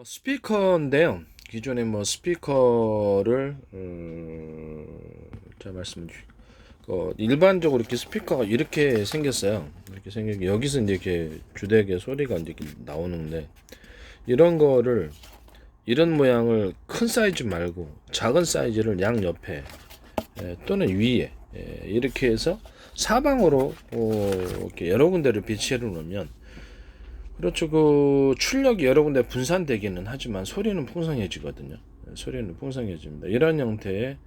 스피커인데요. 기존에 뭐 스피커를 제가 일반적으로 이렇게 스피커가 이렇게 생겼어요. 이렇게 생긴 여기서 이제 이렇게 주되게 소리가 이제 이렇게 나오는데 이런 거를 이런 모양을 큰 사이즈 말고 작은 사이즈를 양 옆에 또는 위에 이렇게 해서 사방으로 이렇게 여러 군데를 배치해 놓으면 그렇죠. 그 출력이 여러 군데 분산되기는 하지만 소리는 풍성해지거든요. 소리는 풍성해집니다. 이런 형태의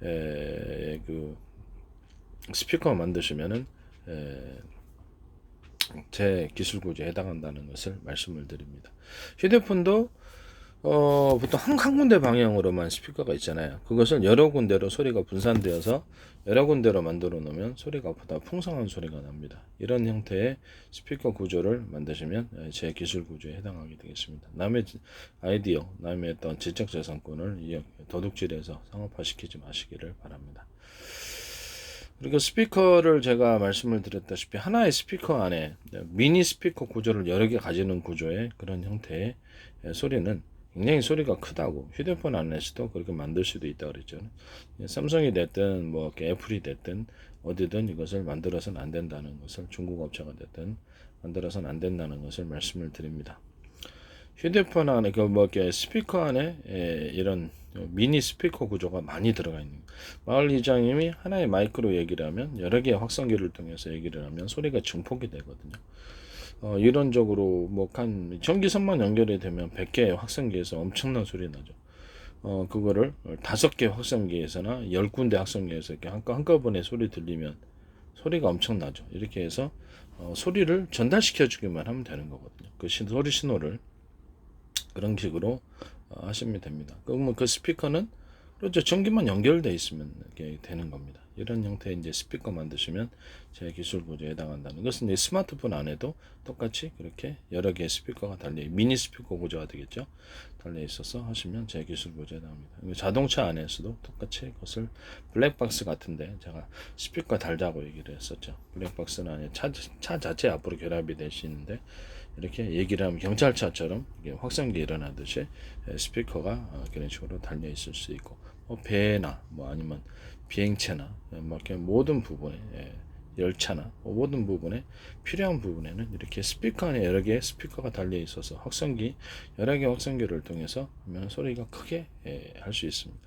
그 스피커 만드시면은 에, 제 기술 구조에 해당한다는 것을 말씀을 드립니다. 휴대폰도 보통 한 군데 방향으로만 스피커가 있잖아요. 그것을 여러 군데로 소리가 분산되어서 여러 군데로 만들어 놓으면 소리가 보다 풍성한 소리가 납니다. 이런 형태의 스피커 구조를 만드시면 제 기술 구조에 해당하게 되겠습니다. 남의 아이디어, 남의 어떤 지적 재산권을 도둑질해서 상업화시키지 마시기를 바랍니다. 그리고 스피커를 제가 말씀을 드렸다시피 하나의 스피커 안에 미니 스피커 구조를 여러 개 가지는 구조의 그런 형태의 소리는 굉장히 소리가 크다고 휴대폰 안에서도 그렇게 만들 수도 있다고 그랬죠. 삼성이 됐든 뭐 애플이 됐든 어디든 이것을 만들어서는 안 된다는 것을 중국 업체가 됐든 만들어서는 안 된다는 것을 말씀을 드립니다. 휴대폰 안에 스피커 안에 이런 미니 스피커 구조가 많이 들어가 있는 마을 이장님이 하나의 마이크로 얘기를 하면 여러 개의 확성기를 통해서 얘기를 하면 소리가 증폭이 되거든요. 이론적으로 한 전기선만 연결이 되면 100개의 확성기에서 엄청난 소리 나죠. 그거를 5개 확성기에서나 10군데 확성기에서 이렇게 한꺼번에 소리 들리면 소리가 엄청 나죠. 이렇게 해서 소리를 전달시켜 주기만 하면 되는 거거든요. 그 소리 신호를 그런 식으로 하시면 됩니다. 그러면 그 스피커는 그렇죠. 전기만 연결되어 있으면 이렇게 되는 겁니다. 이런 형태의 이제 스피커 만드시면 제 기술 구조에 해당한다는 것은 이제 스마트폰 안에도 똑같이 그렇게 여러 개의 스피커가 미니 스피커 구조가 되겠죠. 달려 있어서 하시면 제 기술 구조에 해당합니다. 자동차 안에서도 똑같이 그것을 블랙박스 같은데 제가 스피커 달자고 얘기를 했었죠. 블랙박스는 아니라 차 자체 앞으로 결합이 될 수 있는데 이렇게 얘기를 하면 경찰차처럼 확성기 일어나듯이 스피커가 그런 식으로 달려 있을 수 있고 배나 아니면 비행체나 이렇게 모든 부분에 열차나 모든 부분에 필요한 부분에는 이렇게 스피커 안에 여러 개의 스피커가 달려 있어서 여러 개의 확성기를 통해서 하면 소리가 크게 할 수 있습니다.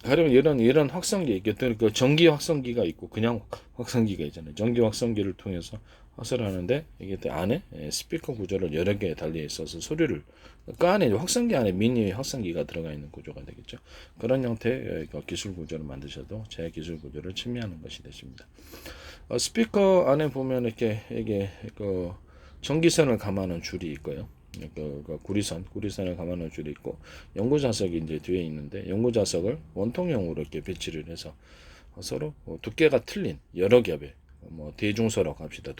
가령 이런 확성기, 그 전기 확성기가 있고 그냥 확성기가 있잖아요. 전기 확성기를 통해서 확성을 하는데 이게 안에 스피커 구조를 여러 개 달려 있어서 소리를 그 안에 확성기 안에 미니 확성기가 들어가 있는 구조가 되겠죠. 그런 형태의 기술 구조를 만드셔도 제 기술 구조를 침해하는 것이 되십니다. 스피커 안에 보면 이게 그 전기선을 감하는 줄이 있고요. 구리선을 감아놓은 줄이 있고 연구 자석이 이제 뒤에 있는데 연구 자석을 원통형으로 이렇게 배치를 해서 서로 두께가 틀린 여러 겹의 대중소라고 합시다.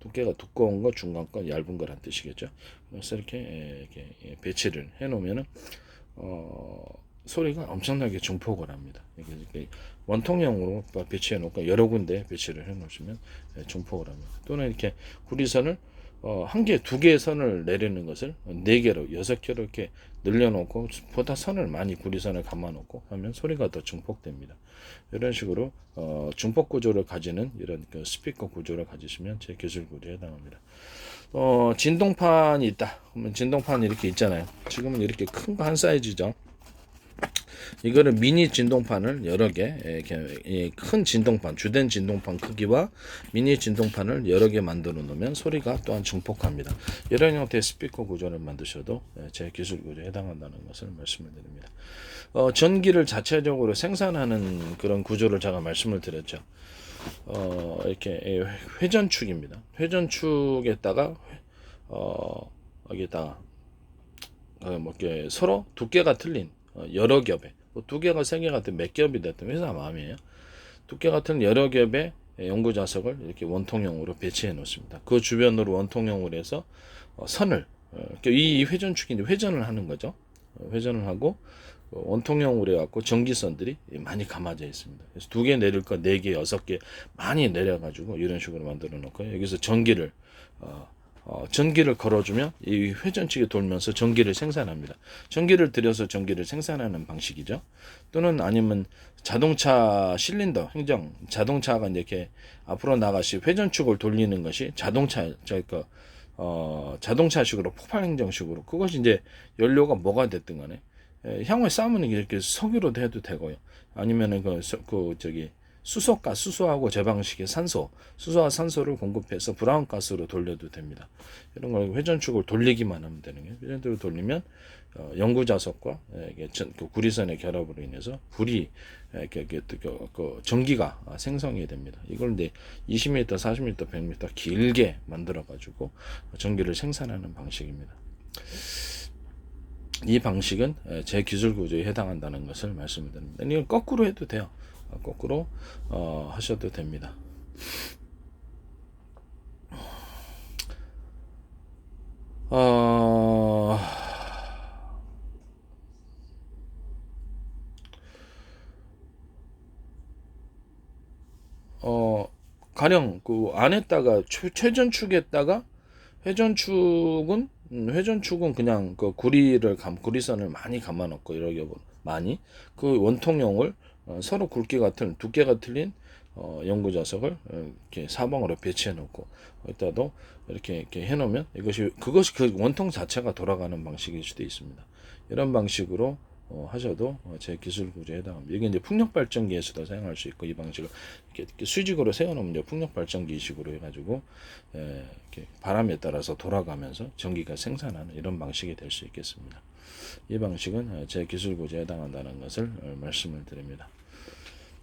두께가 두꺼운 거, 중간 거, 얇은 거란 뜻이겠죠. 그래서 이렇게 배치를 해놓으면은 소리가 엄청나게 증폭을 합니다. 이렇게 원통형으로 배치해 놓고 여러 군데 배치를 해 놓으시면 증폭을 합니다. 또는 이렇게 구리선을 한 개, 두 개의 선을 내리는 것을 네 개로, 6개로 이렇게 늘려놓고 보다 선을 많이 구리선을 감아놓고 하면 소리가 더 증폭됩니다. 이런 식으로 증폭 구조를 가지는 이런 그 스피커 구조를 가지시면 제 기술 구조에 해당합니다. 진동판이 있다. 그러면 진동판이 이렇게 있잖아요. 지금은 이렇게 큰 거 한 사이즈죠. 이거를 미니 진동판을 여러 개, 큰 진동판, 주된 진동판 크기와 미니 진동판을 여러 개 만들어 놓으면 소리가 또한 증폭합니다. 이런 형태의 스피커 구조를 만드셔도 제 기술 구조에 해당한다는 것을 말씀을 드립니다. 전기를 자체적으로 생산하는 그런 구조를 제가 말씀을 드렸죠. 이렇게 회전축입니다. 회전축에다가 여기다가 이렇게 서로 두께가 틀린 여러 겹의 두 개가 세 개가 됐든 몇 겹이 됐든 회사 마음이에요. 두께 같은 여러 겹의 연구 자석을 이렇게 원통형으로 배치해 놓습니다. 그 주변으로 원통형으로 해서 선을 이 회전축이 회전을 하는 거죠. 회전을 하고 원통형으로 해갖고 전기선들이 많이 감아져 있습니다. 그래서 2개 내릴 거 4개, 6개 많이 내려가지고 이런 식으로 만들어 놓고 여기서 전기를 전기를 걸어주면 이 회전축이 돌면서 전기를 생산합니다. 전기를 들여서 전기를 생산하는 방식이죠. 또는 아니면 자동차 실린더 자동차가 이렇게 앞으로 나가시 회전축을 돌리는 것이 자동차식으로 폭발 행정식으로 그것이 이제 연료가 뭐가 됐든 간에 향후에 싸우면 이렇게 석유로도 해도 되고요. 아니면은 수소하고 제 방식의 수소와 산소를 공급해서 브라운 가스로 돌려도 됩니다. 이런 걸 회전축을 돌리기만 하면 되는 거예요. 회전축을 돌리면 연구자석과 그 구리선의 결합으로 인해서 전기가 생성이 됩니다. 이걸 이제 20m, 40m, 100m 길게 만들어 가지고 전기를 생산하는 방식입니다. 이 방식은 제 기술 구조에 해당한다는 것을 말씀을 드립니다. 이건 거꾸로 해도 돼요. 거꾸로 하셔도 됩니다. 가령 그 안에다가 회전축에다가 회전축은 그냥 그 구리선을 많이 감아놓고 이렇게 많이 그 원통형을 서로 두께가 틀린 연구자석을 이렇게 사방으로 배치해 놓고 여기다도 이렇게 해놓으면 그것이 그 원통 자체가 돌아가는 방식일 수도 있습니다. 이런 방식으로 하셔도 제 기술 구조에 해당합니다. 이게 이제 풍력 발전기에서도 사용할 수 있고 이 방식을 이렇게 수직으로 세워놓으면 풍력 발전기식으로 해가지고 이렇게 바람에 따라서 돌아가면서 전기가 생산하는 이런 방식이 될 수 있겠습니다. 이 방식은 제 기술 구조에 해당한다는 것을 말씀을 드립니다.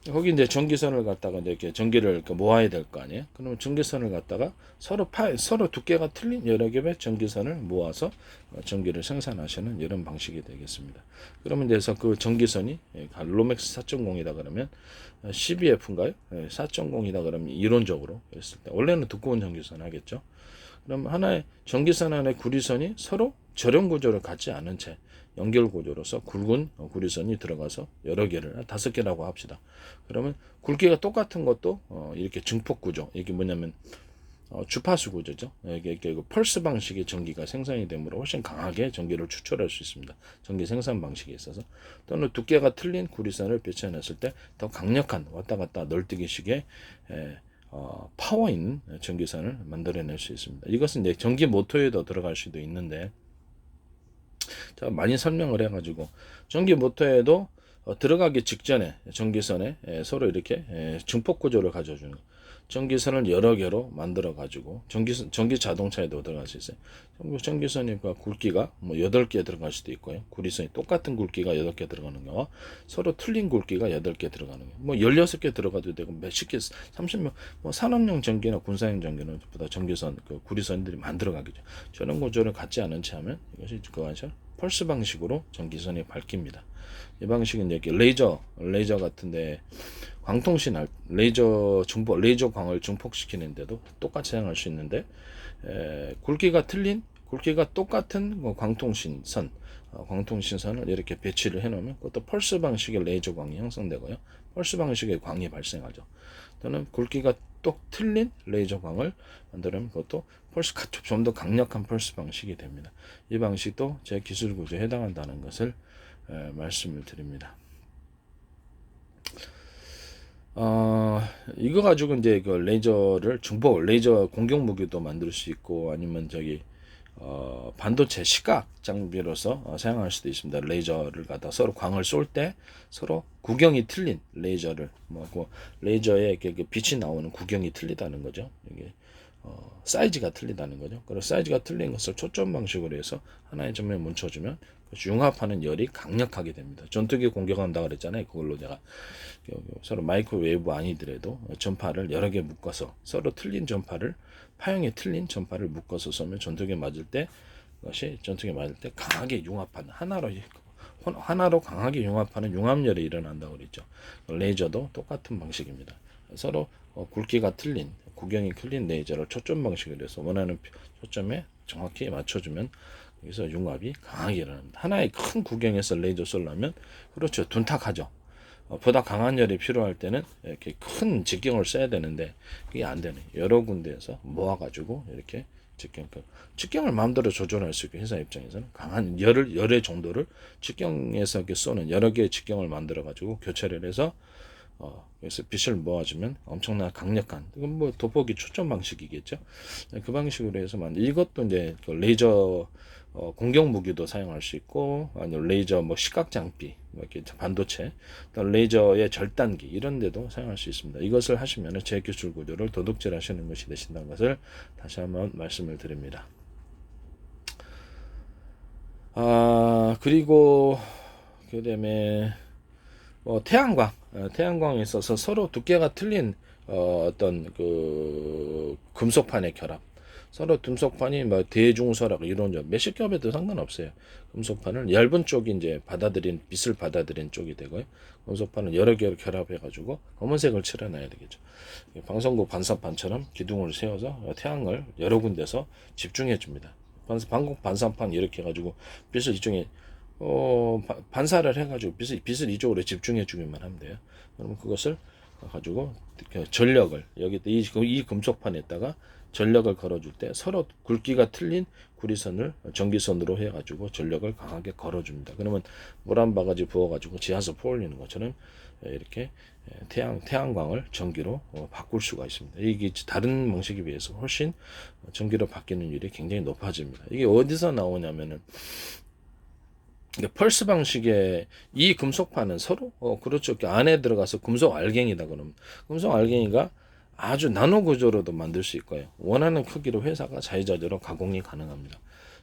거기 이제 전기선을 갖다가 이렇게 전기를 모아야 될 거 아니에요. 그러면 전기선을 갖다가 서로 두께가 틀린 여러 개의 전기선을 모아서 전기를 생산하시는 이런 방식이 되겠습니다. 그러면 그래서 그 전기선이 로맥스 4.0이다 그러면 12F인가요? 4.0이다 그러면 이론적으로 했을 때 원래는 두꺼운 전기선 하겠죠. 그럼 하나의 전기선 안에 구리선이 서로 절연 구조를 갖지 않은 채 연결 구조로서 굵은 구리선이 들어가서 여러 개를 5개라고 합시다. 그러면 굵기가 똑같은 것도 이렇게 증폭 구조, 이게 뭐냐면 주파수 구조죠. 이게 펄스 방식의 전기가 생산이 되므로 훨씬 강하게 전기를 추출할 수 있습니다. 전기 생산 방식에 있어서 또는 두께가 틀린 구리선을 배치해놨을 때 더 강력한 왔다 갔다 널뛰기식의 파워 있는 전기선을 만들어낼 수 있습니다. 이것은 이제 전기 모터에도 들어갈 수도 있는데 제가 많이 설명을 해가지고 전기 모터에도 들어가기 직전에 전기선에 서로 이렇게 증폭 구조를 가져주는 전기선을 여러 개로 만들어 가지고 전기 자동차에도 들어갈 수 있어요. 전기선이 굵기가 뭐 8개 들어갈 수도 있고요. 구리선이 똑같은 굵기가 8개 들어가는 거와 서로 틀린 굵기가 8개 들어가는 거. 뭐 16개 들어가도 되고 몇십 개, 30명 뭐 산업용 전기나 군사용 전기는 보다 전기선 구리선들이 만들어가겠죠. 저런 구조를 갖지 않은 채 하면 이것이 그거죠. 펄스 방식으로 전기선이 밝힙니다. 이 방식은 이렇게 레이저 같은데 광통신 레이저 광을 증폭시키는데도 똑같이 사용할 수 있는데 굵기가 똑같은 광통신선을 이렇게 배치를 해놓으면 그것도 펄스 방식의 레이저 광이 형성되고요. 펄스 방식의 광이 발생하죠. 또는 굵기가 또 틀린 레이저 광을 만들면 그것도 좀 더 강력한 펄스 방식이 됩니다. 이 방식도 제 기술 구조에 해당한다는 것을 말씀을 드립니다. 이거 가지고 이제 그 레이저 공격 무기도 만들 수 있고 아니면 반도체 시각 장비로서 사용할 수도 있습니다. 레이저를 갖다 서로 광을 쏠 때 서로 구경이 틀린 레이저를 레이저에 빛이 나오는 구경이 틀리다는 거죠. 이게 사이즈가 틀리다는 거죠. 그래서 사이즈가 틀린 것을 초점 방식으로 해서 하나의 점에 뭉쳐주면 융합하는 열이 강력하게 됩니다. 전투기 공격한다 그랬잖아요. 그걸로 제가 서로 마이크로웨이브 아니더라도 전파를 여러 개 묶어서 서로 틀린 전파를 파형이 틀린 전파를 묶어서 쏘면 전투기에 맞을 때 강하게 융합하는 하나로 강하게 융합하는 융합열이 일어난다고 그랬죠. 레이저도 똑같은 방식입니다. 서로 굵기가 틀린 구경이 틀린 레이저를 초점 방식으로 해서 원하는 초점에 정확히 맞춰주면 여기서 융합이 강하게 일어납니다. 하나의 큰 구경에서 레이저 쏠려면 그렇죠. 둔탁하죠. 보다 강한 열이 필요할 때는 이렇게 큰 직경을 써야 되는데 그게 안 되네. 여러 군데에서 모아가지고 이렇게 직경을 마음대로 조절할 수 있고 회사 입장에서는 강한 열의 정도를 직경에서 이렇게 쏘는 여러 개의 직경을 만들어 가지고 교체를 해서 그래서 빛을 모아주면 엄청나 강력한 이건 뭐 돋보기 초점 방식이겠죠. 그 방식으로 해서 이것도 이제 그 레이저 공격 무기도 사용할 수 있고 아니면 레이저 뭐 시각 장비 뭐 이렇게 반도체 또 레이저의 절단기 이런 데도 사용할 수 있습니다. 이것을 하시면 제 기술 구조를 도둑질하시는 것이 되신다는 것을 다시 한번 말씀을 드립니다. 그리고 그다음에 태양광에 있어서 서로 두께가 틀린 어떤 그 금속판의 결합, 서로 금속판이 뭐 대중소라고 이런 몇십 겹에도 상관없어요. 금속판을 얇은 쪽이 이제 빛을 받아들인 쪽이 되고요. 금속판은 여러 개를 결합해가지고 검은색을 칠해놔야 되겠죠. 방송국 반사판처럼 기둥을 세워서 태양을 여러 군데서 집중해 줍니다. 방국 반사판 이렇게 해가지고 빛을 이쪽에 반사를 해가지고 빛을 이쪽으로 집중해 주기만 하면 돼요. 그러면 그것을 가지고 전력을 여기 이 금속판에다가 전력을 걸어줄 때 서로 굵기가 틀린 구리선을 전기선으로 해가지고 전력을 강하게 걸어줍니다. 그러면 물 한 바가지 부어가지고 지하수 퍼올리는 것처럼 이렇게 태양광을 전기로 바꿀 수가 있습니다. 이게 다른 방식에 비해서 훨씬 전기로 바뀌는 율이 굉장히 높아집니다. 이게 어디서 나오냐면은 펄스 방식의 이 금속판은 서로 그렇죠. 안에 들어가서 금속 알갱이다 그러면 금속 알갱이가 아주 나노 구조로도 만들 수 있고요. 원하는 크기로 회사가 자유자재로 가공이 가능합니다.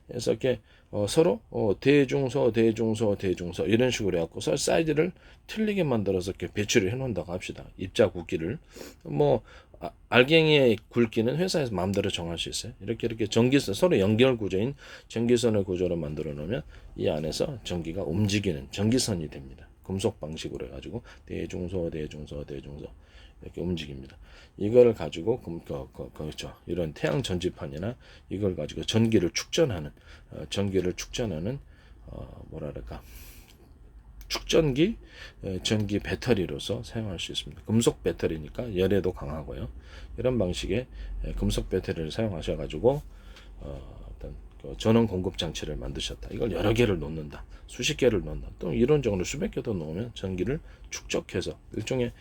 그래서 이렇게 서로 대중소 이런 식으로 해갖고 서로 사이즈를 틀리게 만들어서 이렇게 배출을 해놓는다고 합시다. 입자 굵기를 알갱이의 굵기는 회사에서 마음대로 정할 수 있어요. 이렇게 전기선 서로 연결 구조인 전기선을 구조로 만들어 놓으면 이 안에서 전기가 움직이는 전기선이 됩니다. 금속 방식으로 해가지고 대중소 이렇게 움직입니다. 이걸 가지고 그렇죠. 이런 태양 전지판이나 이걸 가지고 전기를 축전하는 뭐랄까 축전기 전기 배터리로서 사용할 수 있습니다. 금속 배터리니까 열에도 강하고요. 이런 방식의 금속 배터리를 사용하셔가지고 어떤 전원 공급 장치를 만드셨다. 이걸 여러 개를 놓는다. 수십 개를 놓는다. 또 이론적으로 수백 개도 놓으면 전기를 축적해서 일종의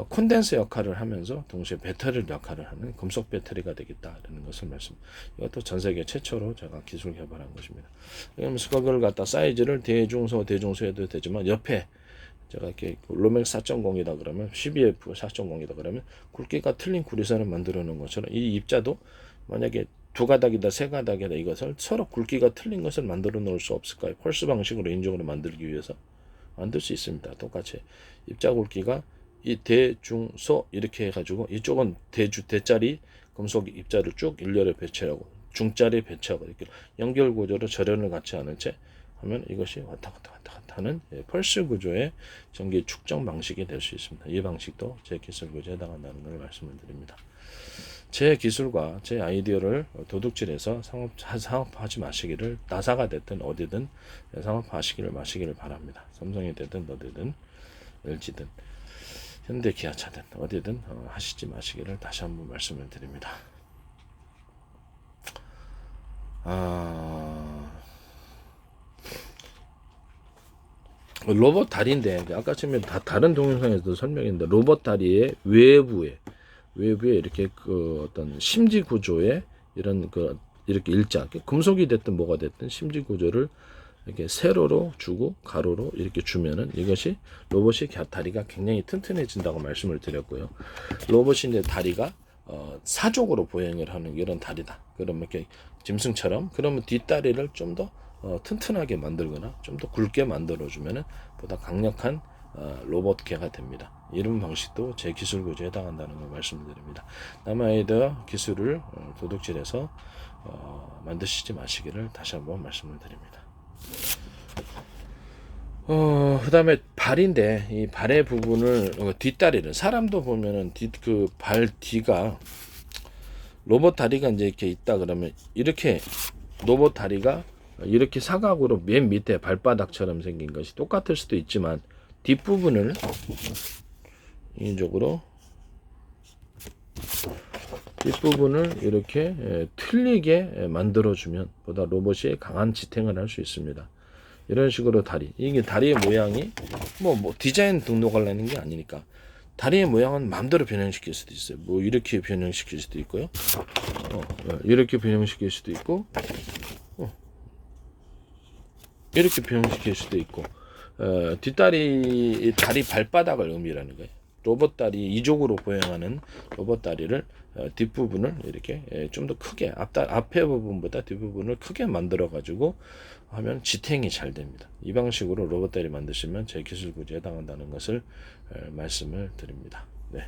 콘덴서 역할을 하면서 동시에 배터리 역할을 하는 금속 배터리가 되겠다라는 것을 이것도 전 세계 최초로 제가 기술 개발한 것입니다. 그러면서 그걸 갖다 사이즈를 대중소 해도 되지만 옆에 제가 이렇게 로맥 4.0이다 그러면 12F 4.0이다 그러면 굵기가 틀린 구리선을 만들어 놓은 것처럼 이 입자도 만약에 두 가닥이다 세 가닥이다 이것을 서로 굵기가 틀린 것을 만들어 놓을 수 없을까요? 펄스 방식으로 인적으로 만들기 위해서 만들 수 있습니다. 똑같이 입자 굵기가 이 대중소 이렇게 해가지고 이쪽은 대짜리 금속 입자를 쭉 일렬에 배치하고 중짜리 배치하고 이렇게 연결 구조로 절연을 같이 하는 채 하면 이것이 왔다 갔다 하는 펄스 구조의 전기 축적 방식이 될 수 있습니다. 이 방식도 제 기술 구조에 해당한다는 걸 말씀을 드립니다. 제 기술과 제 아이디어를 도둑질해서 상업화하지 마시기를 나사가 됐든 어디든 상업화하시기를 마시기를 바랍니다. 삼성이 되든 어디든 LG든 현대 기아차든 어디든 하시지 마시기를 다시 한번 말씀을 드립니다. 로봇 다리인데 아까 처음에 다른 동영상에서도 설명했는데 로봇 다리의 외부에 이렇게 그 어떤 심지 구조에 이런 이렇게 일자 금속이 됐든 뭐가 됐든 심지 구조를 이렇게 세로로 주고 가로로 이렇게 주면은 이것이 로봇이 다리가 굉장히 튼튼해진다고 말씀을 드렸고요. 로봇이 이제 다리가 사족으로 보행을 하는 이런 다리다. 그러면 이렇게 짐승처럼 그러면 뒷다리를 좀 더 튼튼하게 만들거나 좀 더 굵게 만들어주면은 보다 강력한 로봇개가 됩니다. 이런 방식도 제 기술 구조에 해당한다는 걸 말씀드립니다. 남아이더 기술을 도둑질해서 만드시지 마시기를 다시 한번 말씀을 드립니다. 그 다음에 발인데 이 발의 부분을 뒷다리를 사람도 보면은 발 뒤가 로봇 다리가 이제 이렇게 있다 그러면 이렇게 로봇 다리가 이렇게 사각으로 맨 밑에 발바닥처럼 생긴 것이 똑같을 수도 있지만 뒷부분을 인위적으로 뒷부분을 이렇게 틀리게 만들어주면 보다 로봇이 강한 지탱을 할 수 있습니다. 이런 식으로 다리, 이게 다리의 모양이 뭐 디자인 등록하려는 게 아니니까 다리의 모양은 마음대로 변형시킬 수도 있어요. 뭐 이렇게 변형시킬 수도 있고요. 이렇게 변형시킬 수도 있고, 이렇게 변형시킬 수도 있고, 뒷다리, 다리 발바닥을 의미하는 거예요. 로봇 다리 이쪽으로 보행하는 로봇 다리를 뒷부분을 이렇게 좀 더 크게 앞에 부분보다 뒷부분을 크게 만들어 가지고 하면 지탱이 잘 됩니다. 이 방식으로 로봇 다리 만드시면 제 기술 구조에 해당한다는 것을 말씀을 드립니다. 네.